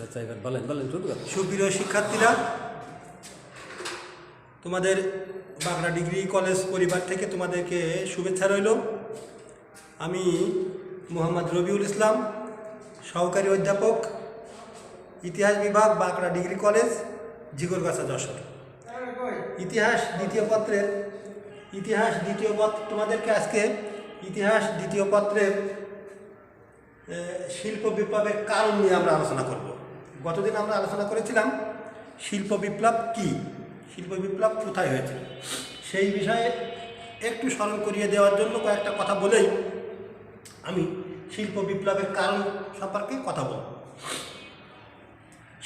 আচ্ছা এবার বলেন বলেন শুরু করেন। সুপ্রিয় শিক্ষার্থীরা, তোমাদের বাগড়া ডিগ্রি কলেজ পরিবার থেকে তোমাদেরকে শুভেচ্ছা রইল। আমি মোহাম্মদ রবিউল ইসলাম, সহকারী অধ্যাপক, ইতিহাস বিভাগ, বাগড়া ডিগ্রি কলেজ, জিগরগাছা, যশোর। ইতিহাস দ্বিতীয় পত্রের তোমাদেরকে আজকে ইতিহাস দ্বিতীয় পত্রের শিল্প বিপ্লবের কারণ নিয়ে আমরা আলোচনা করব। গতদিন আমরা আলোচনা করেছিলাম শিল্প বিপ্লব কী, শিল্প বিপ্লব কোথায় হয়েছে, সেই বিষয়ে একটু স্মরণ করিয়ে দেওয়ার জন্য কয়েকটা কথা বলেই আমি শিল্প বিপ্লবের কারণ সম্পর্কে কথা বলব।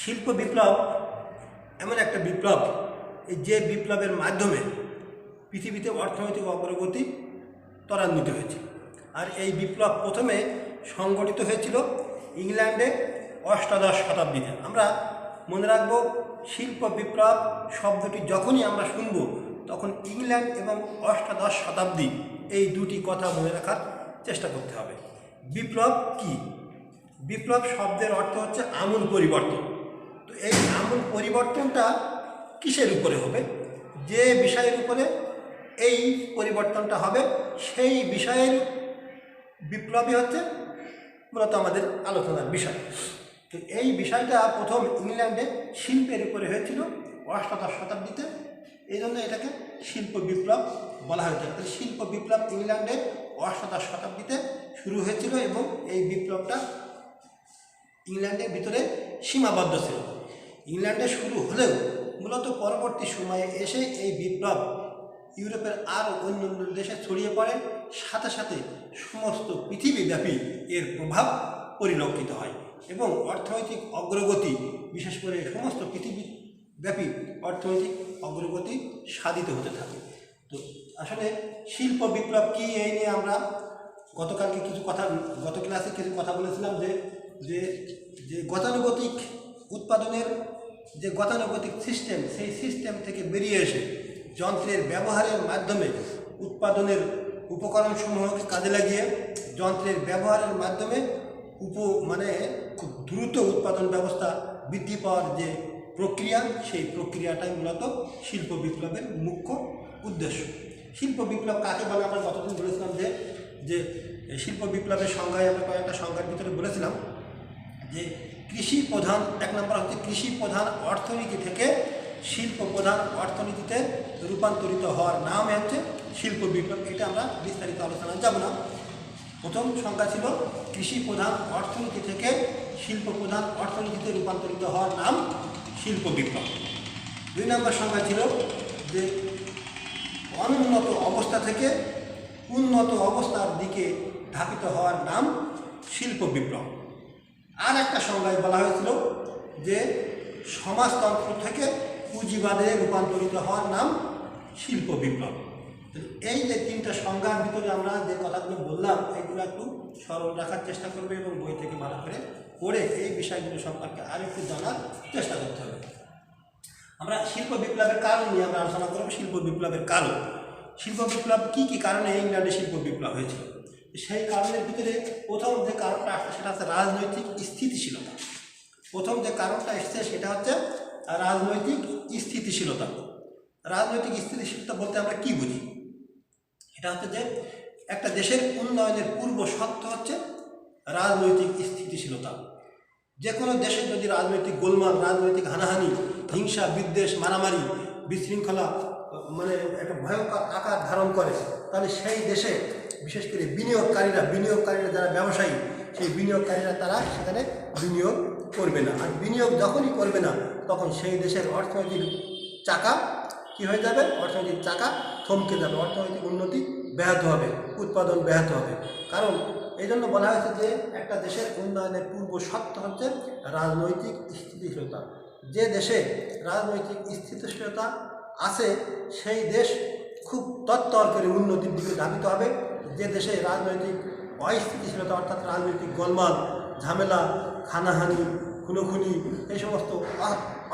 শিল্প বিপ্লব এমন একটা বিপ্লব, যে বিপ্লবের মাধ্যমে পৃথিবীতে অর্থনৈতিক অগ্রগতি ত্বরান্বিত হয়েছে। আর এই বিপ্লব প্রথমে সংগঠিত হয়েছিল ইংল্যান্ডে অষ্টাদশ শতাব্দীতে। আমরা মনে রাখব, শিল্প বিপ্লব শব্দটি যখনই আমরা শুনব তখন ইংল্যান্ড এবং অষ্টাদশ শতাব্দী এই দুটি কথা মনে রাখার চেষ্টা করতে হবে। বিপ্লব কি? বিপ্লব শব্দের অর্থ হচ্ছে আমূল পরিবর্তন। তো এই আমূল পরিবর্তনটা কিসের উপরে হবে? যে বিষয়ের উপরে এই পরিবর্তনটা হবে সেই বিষয়ের বিপ্লবই হচ্ছে মূলত আমাদের আলোচনার বিষয়। তো এই বিষয়টা প্রথম ইংল্যান্ডে শিল্পের উপরে হয়েছিল অষ্টাদশ শতাব্দীতে, এই জন্য এটাকে শিল্প বিপ্লব বলা হয়েছে। শিল্প বিপ্লব ইংল্যান্ডে অষ্টাদশ শতাব্দীতে শুরু হয়েছিল এবং এই বিপ্লবটা ইংল্যান্ডের ভিতরে সীমাবদ্ধ ছিল। ইংল্যান্ডে শুরু হলেও মূলত পরবর্তী সময়ে এসে এই বিপ্লব ইউরোপের আরও অন্যান্য দেশে ছড়িয়ে পড়ে, সাথে সাথে সমস্ত পৃথিবীব্যাপী এর প্রভাব পরিলক্ষিত হয় এবং অর্থনৈতিক অগ্রগতি, বিশেষ করে সমস্ত পৃথিবীব্যাপী অর্থনৈতিক অগ্রগতি সাধিত হতে থাকে। তো আসলে শিল্প বিপ্লব কী, এই নিয়ে আমরা গত ক্লাসে কিছু কথা বলেছিলাম যে যে গতানুগতিক উৎপাদনের যে গতানুগতিক সিস্টেম, সেই সিস্টেম থেকে বেরিয়ে এসে যন্ত্রের ব্যবহারের মাধ্যমে উৎপাদনের উপকরণসমূহকে কাজে লাগিয়ে যন্ত্রের ব্যবহারের মাধ্যমে খুব দ্রুত উৎপাদন ব্যবস্থা বৃদ্ধি পাওয়ার যে প্রক্রিয়া, সেই প্রক্রিয়াটাই মূলত শিল্প বিপ্লবের মুখ্য উদ্দেশ্য। শিল্প বিপ্লব কাকে বলে আমরা গতদিন বলেছিলাম যে শিল্প বিপ্লবের সংজ্ঞায় আমরা কয়েকটা সংজ্ঞার ভিতরে বলেছিলাম যে কৃষি প্রধান, এক নম্বর হচ্ছে কৃষি প্রধান অর্থনীতি থেকে শিল্প প্রধান অর্থনীতিতে রূপান্তরিত হওয়ার নাম হচ্ছে শিল্প বিপ্লব। এটা আমরা বিস্তারিত আলোচনা যাব না। প্রথম সংজ্ঞা ছিল কৃষি প্রধান অর্থনীতি থেকে শিল্প প্রধান অর্থনীতিতে রূপান্তরিত হওয়ার নাম শিল্প বিপ্লব। দুই নম্বর সংজ্ঞা ছিল যে অনুন্নত অবস্থা থেকে উন্নত অবস্থার দিকে ধাবিত হওয়ার নাম শিল্প বিপ্লব। আর একটা সংজ্ঞায় বলা হয়েছিল যে সমাজতন্ত্র থেকে পুঁজিবাদে রূপান্তরিত হওয়ার নাম শিল্প বিপ্লব। এই যে তিনটা সংজ্ঞার ভিতরে আমরা যে কথাগুলো বললাম, এগুলো একটু স্মরণ রাখার চেষ্টা করবে এবং বই থেকে ভালো করে পড়ে এই বিষয়গুলো সম্পর্কে আর একটু জানার চেষ্টা করতে হবে। আমরা শিল্প বিপ্লবের কারণ নিয়ে আমরা আলোচনা করব। শিল্প বিপ্লবের কারণ, শিল্প বিপ্লব কী কী কারণে ইংল্যান্ডে শিল্প বিপ্লব হয়েছিল, সেই কারণের ভিতরে প্রথম যে কারণটা আসছে সেটা হচ্ছে রাজনৈতিক স্থিতিশীলতা। প্রথম যে কারণটা এসছে সেটা হচ্ছে রাজনৈতিক স্থিতিশীলতা। রাজনৈতিক স্থিতিশীলতা বলতে আমরা কি বুঝি? এটা হচ্ছে যে একটা দেশের উন্নয়নের পূর্ব শর্ত হচ্ছে রাজনৈতিক স্থিতিশীলতা। যে কোনো দেশের যদি রাজনৈতিক গোলমাল, রাজনৈতিক হানাহানি, হিংসা, বিদ্বেষ, মারামারি, বিশৃঙ্খলা একটা ভয়ঙ্কর আকার ধারণ করে, তাহলে সেই দেশে বিশেষ করে বিনিয়োগকারীরা যারা ব্যবসায়ী, সেই বিনিয়োগকারীরা তারা সেখানে বিনিয়োগ করবে না। আর বিনিয়োগ যখনই করবে না, তখন সেই দেশের অর্থনৈতিক চাকা কী হয়ে যাবে? অর্থনৈতিক চাকা থমকে যাবে, অর্থনৈতিক উন্নতি ব্যাহত হবে, উৎপাদন ব্যাহত হবে। কারণ এই জন্য বলা হয়েছে যে একটা দেশের উন্নয়নের পূর্ব শর্ত হচ্ছে রাজনৈতিক স্থিতিশীলতা। যে দেশে রাজনৈতিক স্থিতিশীলতা আছে সেই দেশ খুব তত্তর করে উন্নতির দিকে ধাবিত হবে। যে দেশে রাজনৈতিক অস্থিতিশীলতা, অর্থাৎ রাজনৈতিক গোলমাল, ঝামেলা, হানাহানি, খুনোখুনি, এই সমস্ত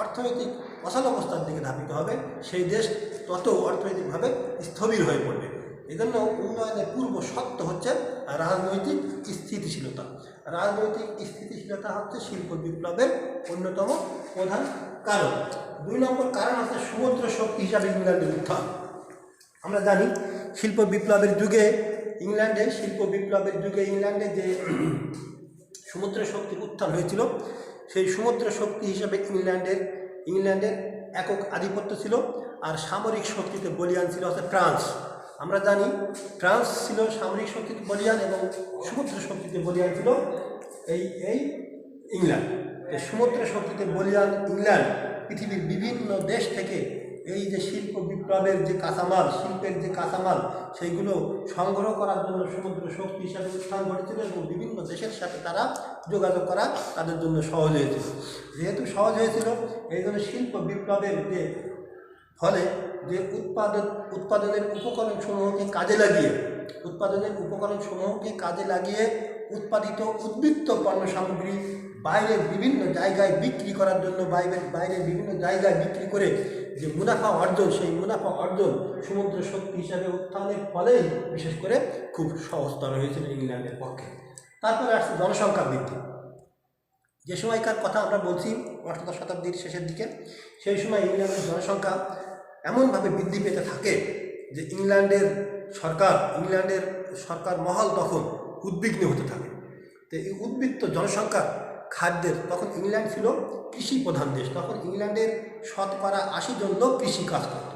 অর্থনৈতিক অচলাবস্থার দিকে ধাবিত হবে, সেই দেশ তত অর্থনৈতিকভাবে স্থবির হয়ে পড়বে। এই জন্য উন্নয়নের পূর্ব শর্ত হচ্ছে রাজনৈতিক স্থিতিশীলতা। রাজনৈতিক স্থিতিশীলতা হচ্ছে শিল্প বিপ্লবের অন্যতম প্রধান কারণ। 2 নম্বর কারণ হচ্ছে সমুদ্র শক্তি হিসাবে ইংল্যান্ডের উত্থান। আমরা জানি শিল্প বিপ্লবের যুগে ইংল্যান্ডে যে সমুদ্র শক্তির উত্থান হয়েছিল, সেই সমুদ্র শক্তি হিসাবে ইংল্যান্ডের একক আধিপত্য ছিল। আর সামরিক শক্তিতে বলীয়ান ছিল হচ্ছে ফ্রান্স। আমরা জানি ফ্রান্স ছিল সামরিক শক্তিতে বলীয়ান এবং সমুদ্র শক্তিতে বলীয়ান ছিল এই ইংল্যান্ড। সমুদ্র শক্তিতে বলীয়ান ইংল্যান্ড পৃথিবীর বিভিন্ন দেশ থেকে এই যে শিল্প বিপ্লবের যে কাঁচামাল, শিল্পের যে কাঁচামাল, সেইগুলো সংগ্রহ করার জন্য সমুদ্র শক্তি হিসাবে উত্থান ঘটেছিল এবং বিভিন্ন দেশের সাথে তারা যোগাযোগ করা তাদের জন্য সহজ হয়েছিল। যেহেতু সহজ হয়েছিল, এই জন্য শিল্প বিপ্লবের যে ফলে যে উৎপাদনের উপকরণসমূহকে কাজে লাগিয়ে উৎপাদিত উদ্বৃত্ত পণ্য সামগ্রী বাইরের বিভিন্ন জায়গায় বিক্রি করার জন্য বাইরের বিভিন্ন জায়গায় বিক্রি করে যে মুনাফা অর্জন, সেই মুনাফা অর্জন সমুদ্র শক্তি হিসাবে উত্থানের ফলেই বিশেষ করে খুব সহজতর হয়েছিল ইংল্যান্ডের পক্ষে। তারপরে আসছে জনসংখ্যা বৃদ্ধি। যে সময়কার কথা আমরা বলছি 18 শতাব্দীর শেষের দিকে, সেই সময় ইংল্যান্ডের জনসংখ্যা এমনভাবে বৃদ্ধি পেতে থাকে যে ইংল্যান্ডের সরকার মহল তখন উদ্বিগ্ন হতে থাকে। তো এই উদ্বৃত্ত জনসংখ্যা খাদ্যের, তখন ইংল্যান্ড ছিল কৃষি প্রধান দেশ, তখন ইংল্যান্ডের 80% লোক কৃষি কাজ করত।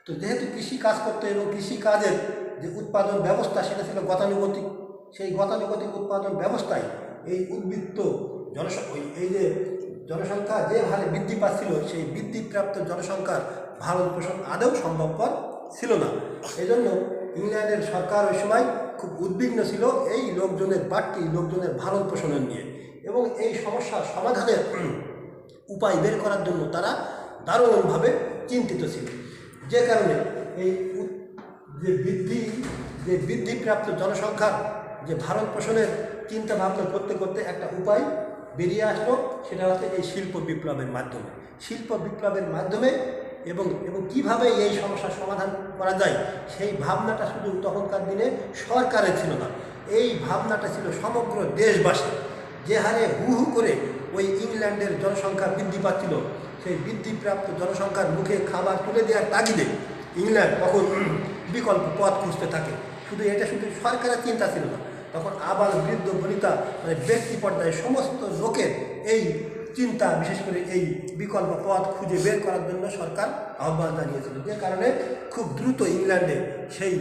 তো যেহেতু কৃষি কাজ করতো এবং কৃষিকাজের যে উৎপাদন ব্যবস্থা সেটা ছিল গতানুগতিক, সেই গতানুগতিক উৎপাদন ব্যবস্থায় এই উদ্বৃত্ত জনসংখ্যা যে হারে বৃদ্ধি পাচ্ছিল, সেই বৃদ্ধিপ্রাপ্ত জনসংখ্যার ভরণ পোষণ আদৌ সম্ভবপর ছিল না। এই জন্য ইংল্যান্ডের সরকার ওই সময় খুব উদ্বিগ্ন ছিল এই বাড়তি লোকজনের ভরণ পোষণের নিয়ে, এবং এই সমস্যার সমাধানের উপায় বের করার জন্য তারা দারুণভাবে চিন্তিত ছিল। যে কারণে এই বৃদ্ধিপ্রাপ্ত জনসংখ্যার যে ভরণ পোষণের চিন্তা ভাবনা করতে করতে একটা উপায় বেরিয়ে আসলো, সেটা হচ্ছে এই শিল্প বিপ্লবের মাধ্যমে এবং কীভাবে এই সমস্যার সমাধান করা যায়, সেই ভাবনাটা শুধু তখনকার দিনে সরকারের ছিল না, এই ভাবনাটা ছিল সমগ্র দেশবাসী। যে হারে হু করে ওই ইংল্যান্ডের জনসংখ্যা বৃদ্ধি পাচ্ছিল, সেই বৃদ্ধিপ্রাপ্ত জনসংখ্যার মুখে খাবার তুলে দেওয়ার তাগিদে ইংল্যান্ড তখন বিকল্প পথ খুঁজতে থাকে। এটা শুধু সরকারের চিন্তা ছিল না, তখন আবার বৃদ্ধ বনিতা ব্যক্তি পর্যায়ে সমস্ত লোকের এই চিন্তা, বিশেষ করে এই বিকল্প পথ খুঁজে বের করার জন্য সরকার আহ্বান জানিয়েছিল। যে কারণে খুব দ্রুত ইংল্যান্ডে সেই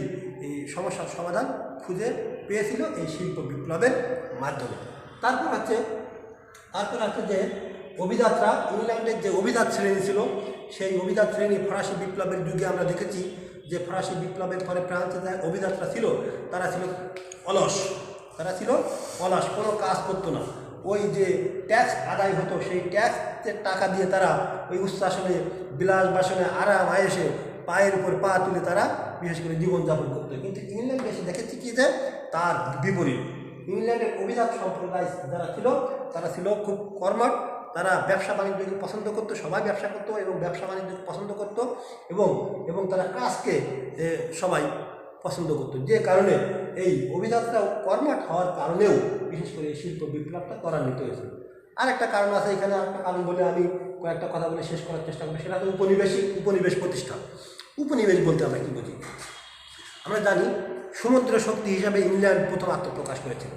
সমস্যার সমাধান খুঁজে পেয়েছিল এই শিল্প বিপ্লবের মাধ্যমে। তারপর হচ্ছে যে অভিজাতরা, ইংল্যান্ডের যে অভিজাত শ্রেণী ছিল, সেই অভিজাত শ্রেণী ফরাসি বিপ্লবের যুগে আমরা দেখেছি যে ফরাসি বিপ্লবের পরে ফ্রান্সে যে অভিজাতরা ছিল, তারা ছিল অলস, কোনো কাজ করতো না। ওই যে ট্যাক্স আদায় হতো, সেই ট্যাক্সের টাকা দিয়ে তারা ওই উচ্ছ্বাসনে, বিলাস বাসনে, আরাম আয়েসে পায়ের উপর পা তুলে তারা বিশেষ করে জীবনযাপন করতো। কিন্তু ইংল্যান্ডে এসে দেখেছি কি যে তার বিপরীত। ইংল্যান্ডের অভিজাত সম্প্রদায় যারা ছিল, তারা ছিল খুব কর্মঠ, তারা ব্যবসা বাণিজ্যকে পছন্দ করতো, সবাই ব্যবসা করতো এবং ব্যবসা বাণিজ্যকে পছন্দ করতো এবং তারা কাজকে সবাই পছন্দ করতো। যে কারণে এই অভিজাতরা কর্মঠ হওয়ার কারণেও বিশেষ করে এই শিল্প বিপ্লবটা ত্বরান্বিত হয়েছিল। আর একটা কারণ আছে এখানে, আরেকটা কারণ বলে আমি কয়েকটা কথা বলে শেষ করার চেষ্টা করি, সেটা হচ্ছে উপনিবেশ প্রতিষ্ঠা। উপনিবেশ বলতে আমরা কী বুঝি? আমরা জানি সমুদ্র শক্তি হিসাবে ইংল্যান্ড প্রথম আত্মপ্রকাশ করেছিল।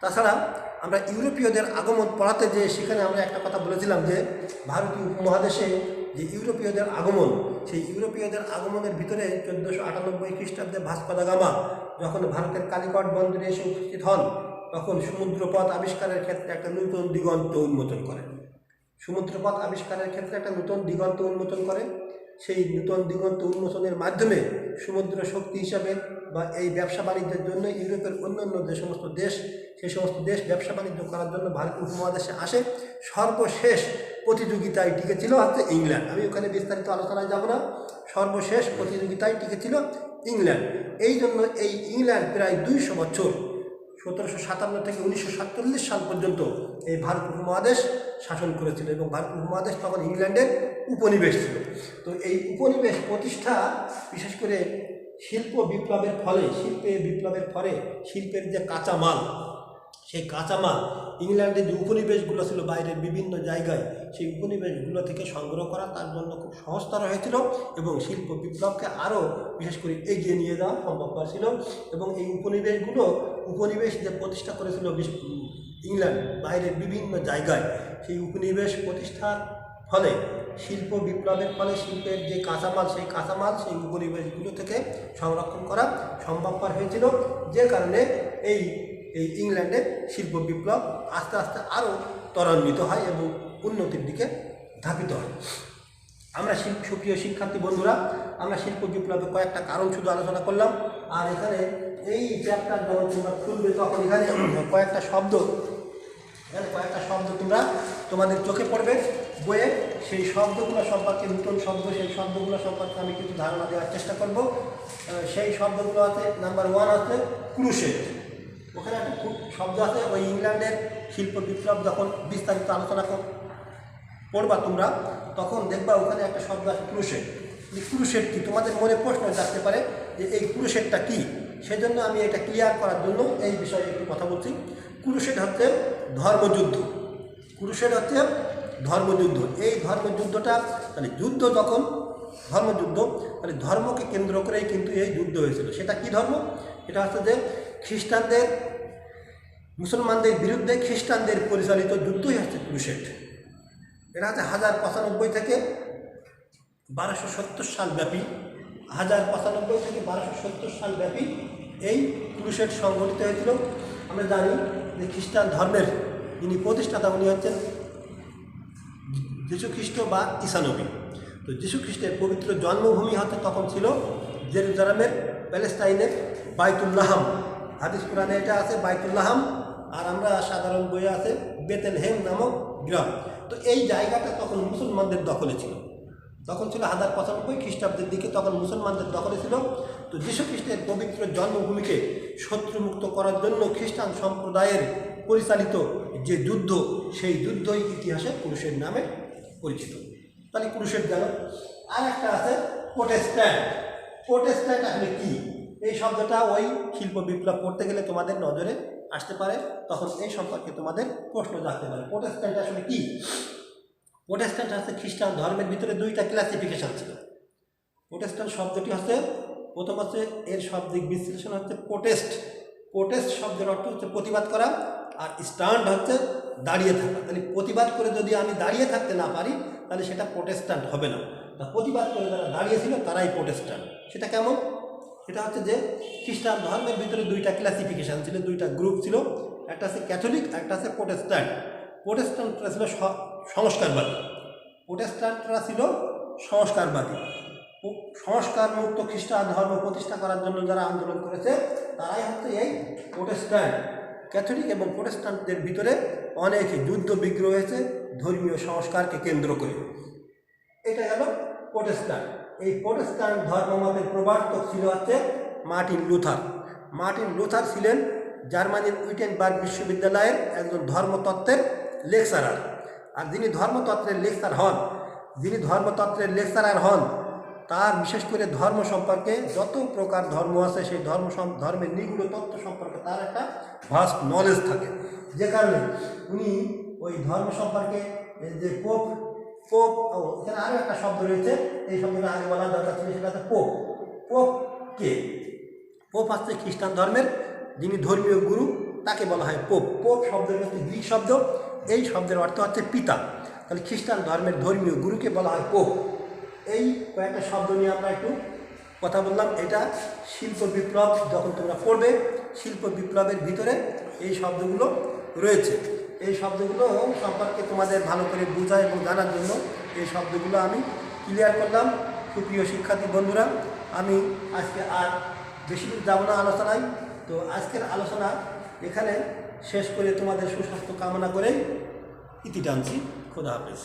তাছাড়া আমরা ইউরোপীয়দের আগমন পড়াতে যে সেখানে আমরা একটা কথা বলেছিলাম যে ভারতীয় উপমহাদেশে যে ইউরোপীয়দের আগমন, সেই ইউরোপীয়দের আগমনের ভিতরে 1498 খ্রিস্টাব্দে ভাস্কো দা গামা যখন ভারতের কালিকট বন্দরে এসে উপস্থিত হন, তখন সমুদ্রপথ আবিষ্কারের ক্ষেত্রে একটা নতুন দিগন্ত উন্মোচন করেন। সেই নতুন দিগন্ত উন্মোচনের মাধ্যমে সমুদ্র শক্তি হিসাবে বা এই ব্যবসা বাণিজ্যের জন্য ইউরোপের অন্যান্য যে সমস্ত দেশ, সেই সমস্ত দেশ ব্যবসা বাণিজ্য করার জন্য ভারতীয় উপমহাদেশে আসে। সর্বশেষ প্রতিযোগিতায় টিকেছিল হচ্ছে ইংল্যান্ড। আমি ওখানে বিস্তারিত আলোচনায় যাব না। সর্বশেষ প্রতিযোগিতায় টিকেছিল ইংল্যান্ড। এই জন্য এই ইংল্যান্ড প্রায় 200 বছর 1757 থেকে 1947 সাল পর্যন্ত এই ভারত উপমহাদেশ শাসন করেছিল এবং ভারত উপমহাদেশ তখন ইংল্যান্ডের উপনিবেশ ছিল। তো এই উপনিবেশ প্রতিষ্ঠা বিশেষ করে শিল্পের বিপ্লবের ফলে শিল্পের যে কাঁচামাল, সেই কাঁচামাল ইংল্যান্ডের যে উপনিবেশগুলো ছিল বাইরের বিভিন্ন জায়গায়, সেই উপনিবেশগুলো থেকে সংগ্রহ করা তার জন্য খুব সহজতর হয়েছিল এবং শিল্প বিপ্লবকে আরও বিশেষ করে এগিয়ে নিয়ে যাওয়া সম্ভব হয়েছিল। এবং এই উপনিবেশ যে প্রতিষ্ঠা করেছিল ইংল্যান্ড বাইরের বিভিন্ন জায়গায়, সেই উপনিবেশ প্রতিষ্ঠার ফলে শিল্প বিপ্লবের ফলে শিল্পের যে কাঁচামাল সেই উপনিবেশগুলো থেকে সংরক্ষণ করা সম্ভবপর হয়েছিল, যে কারণে এই ইংল্যান্ডে শিল্প বিপ্লব আস্তে আস্তে আরও ত্বরান্বিত হয় এবং উন্নতির দিকে ধাবিত হয়। আমরা সুপ্রিয় শিক্ষার্থী বন্ধুরা, আমরা শিল্প বিপ্লবের কয়েকটা কারণ শুধু আলোচনা করলাম। আর এখানে এই চ্যাপ্টার যখন তোমরা খুলবে তখন এখানে কয়েকটা শব্দ তোমরা তোমাদের চোখে পড়বে বইয়ে। সেই শব্দগুলো সম্পর্কে, নতুন শব্দ, সেই শব্দগুলো সম্পর্কে আমি কিছু ধারণা দেওয়ার চেষ্টা করব। সেই শব্দগুলো আছে, নাম্বার 1 আছে ক্রুসেড। ওখানে একটা শব্দ আছে, ওই ইংল্যান্ডের শিল্প বিপ্লব যখন বিস্তারিত আলোচনা পড়বা তোমরা, তখন দেখবা ওখানে একটা শব্দ আছে ক্রুসেড। ক্রুসেড কি? তোমাদের মনে প্রশ্ন জাগতে পারে যে এই ক্রুসেডটা কি। সেজন্য আমি এটা ক্লিয়ার করার জন্য এই বিষয়ে একটু কথা বলছি। ক্রুসেড হচ্ছে ধর্মযুদ্ধ। এই ধর্মযুদ্ধটা মানে যুদ্ধ, যখন ধর্মযুদ্ধ মানে ধর্মকে কেন্দ্র করেই কিন্তু এই যুদ্ধ হয়েছিল। সেটা কি ধর্ম? এটা হচ্ছে যে মুসলমানদের বিরুদ্ধে খ্রিস্টানদের পরিচালিত যুদ্ধই হচ্ছে ক্রুসেড। এটা হচ্ছে 1095 থেকে 1270 সাল ব্যাপী, 1095 থেকে 1270 সাল ব্যাপী এই ক্রুসেড সংগঠিত হয়েছিল। আমরা জানি যে খ্রিস্টান ধর্মের যিনি প্রতিষ্ঠাতা উনি হচ্ছেন যীশু খ্রিস্ট বা ঈসা নবী। তো যীশু খ্রিস্টের পবিত্র জন্মভূমি হতে তখন ছিল জেরুজালেমের প্যালেস্টাইনের বাইতুল্লাহাম। হাদিস কোরআনে এটা আছে বাইতুল্লাহাম, আর আমরা সাধারণ বইয়ে আছে বেতেলহেম নামক গ্রাম। তো এই জায়গাটা তখন মুসলমানদের দখলে ছিল। তখন ছিল 1095 খ্রিস্টাব্দের দিকে, তখন মুসলমানদের দখলে ছিল। তো যীশু খ্রিস্টের পবিত্র জন্মভূমিকে শত্রুমুক্ত করার জন্য খ্রিস্টান সম্প্রদায়ের পরিচালিত যে যুদ্ধ, সেই যুদ্ধই ইতিহাসে ক্রুসেড নামে পরিচিত। তাহলে ক্রুসেড গেল। আর একটা আছে প্রোটেস্ট্যান্ট আসলে কি? এই শব্দটা ওই শিল্প বিপ্লব করতে গেলে তোমাদের নজরে আসতে পারে, তখন এই সম্পর্কে তোমাদের প্রশ্ন জাগতে পারে। প্রোটেস্ট্যান্ট আসলে কি? প্রোটেস্ট্যান্ট হচ্ছে খ্রিস্টান ধর্মের ভিতরে 2টা ক্লাসিফিকেশন ছিল। প্রোটেস্ট্যান্ট শব্দটি হচ্ছে, প্রথম হচ্ছে এর শব্দিক বিশ্লেষণ হচ্ছে প্রোটেস্ট শব্দের অর্থ হচ্ছে প্রতিবাদ করা, আর স্ট্যান্ড হচ্ছে দাঁড়িয়ে থাকা। তাহলে প্রতিবাদ করে যদি আমি দাঁড়িয়ে থাকতে না পারি তাহলে সেটা প্রোটেস্ট্যান্ট হবে না। তা প্রতিবাদ করে যারা দাঁড়িয়েছিল তারাই প্রোটেস্ট্যান্ট। সেটা কেমন? সেটা হচ্ছে যে খ্রিস্টান ধর্মের ভিতরে 2টা ক্লাসিফিকেশান ছিল, 2টা গ্রুপ ছিল। একটা আছে ক্যাথলিক, একটা আছে প্রোটেস্ট্যান্ট। প্রোটেস্ট্যান্টরা ছিল সংস্কারবাদী। সংস্কারমুক্ত খ্রিস্টান ধর্ম প্রতিষ্ঠা করার জন্য যারা আন্দোলন করেছে তারাই হচ্ছে এই প্রোটেস্ট্যান্ট। ক্যাথলিক এবং প্রোটেস্ট্যান্টদের ভিতরে অনেক যুদ্ধ বিগ্রহ হয়েছে ধর্মীয় সংস্কারকে কেন্দ্র করে। এটা গেল প্রোটেস্ট্যান্ট। এই প্রোটেস্ট্যান্ট ধর্মমতের প্রবর্তক ছিল হচ্ছে মার্টিন লুথার ছিলেন জার্মানির উইটেনবার্গ বিশ্ববিদ্যালয়ের একজন ধর্মতত্ত্বের লেকচারার। আর যিনি ধর্মতত্ত্বের লেকচারার হন তার বিশেষ করে ধর্ম সম্পর্কে যত প্রকার ধর্ম আছে সেই ধর্মের নিগুড় তত্ত্ব সম্পর্কে তার একটা ভাস্ট নলেজ থাকে, যে কারণে উনি ওই ধর্ম সম্পর্কে যে পোপ এখানে আরও একটা শব্দ রয়েছে, এই শব্দটা আগে বলা দরকার ছিল, সেটা হচ্ছে পোপ হচ্ছে খ্রিস্টান ধর্মের যিনি ধর্মীয় গুরু, তাকে বলা হয় পোপ শব্দের হচ্ছে গ্রিক শব্দ, এই শব্দের অর্থ হচ্ছে পিতা। তাহলে খ্রিস্টান ধর্মের ধর্মীয় গুরুকে বলা হয় পোপ। এই কয়েকটা শব্দ নিয়ে আমরা একটু কথা বললাম। এটা শিল্প বিপ্লব যখন তোমরা পড়বে, শিল্প বিপ্লবের ভিতরে এই শব্দগুলো রয়েছে। এই শব্দগুলো সম্পর্কে তোমাদের ভালো করে বোঝা এবং জানার জন্য এই শব্দগুলো আমি ক্লিয়ার করলাম। সুপ্রিয় শিক্ষার্থী বন্ধুরা, আমি আজকে আর বেশি দূর যাব না আলোচনায়। তো আজকের আলোচনা এখানে শেষ করে তোমাদের সুস্বাস্থ্য কামনা করে ইতি টানছি। খোদা হাফেজ।